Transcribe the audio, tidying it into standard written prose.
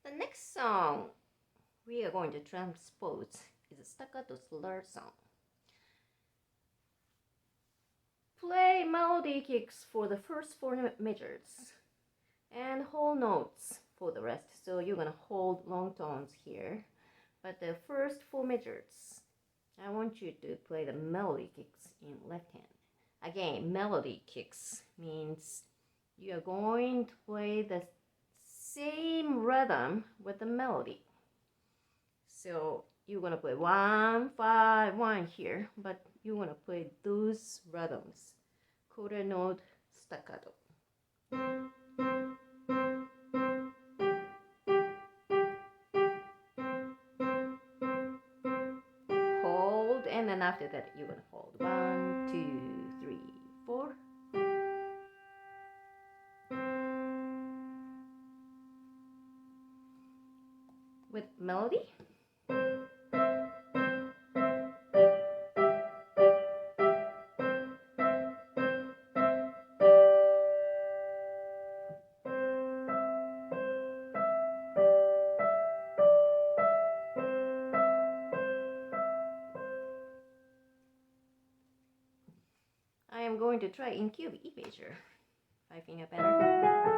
The next song we are going to transpose is a staccato slur song. Play melody kicks for the first four measures and whole notes for the rest. So you're gonna hold long tones here, but the first four measures, I want you to play the melody kicks in left hand. Again, melody kicks means you are going to play the same rhythm with the melody. So you're gonna play 1, 5, 1 here, but you wanna play those rhythms. Quarter note staccato. Hold, and then after that you're gonna hold 1, 2, 3, 4. With melody. I am going to try in cube E major. 5 finger pattern.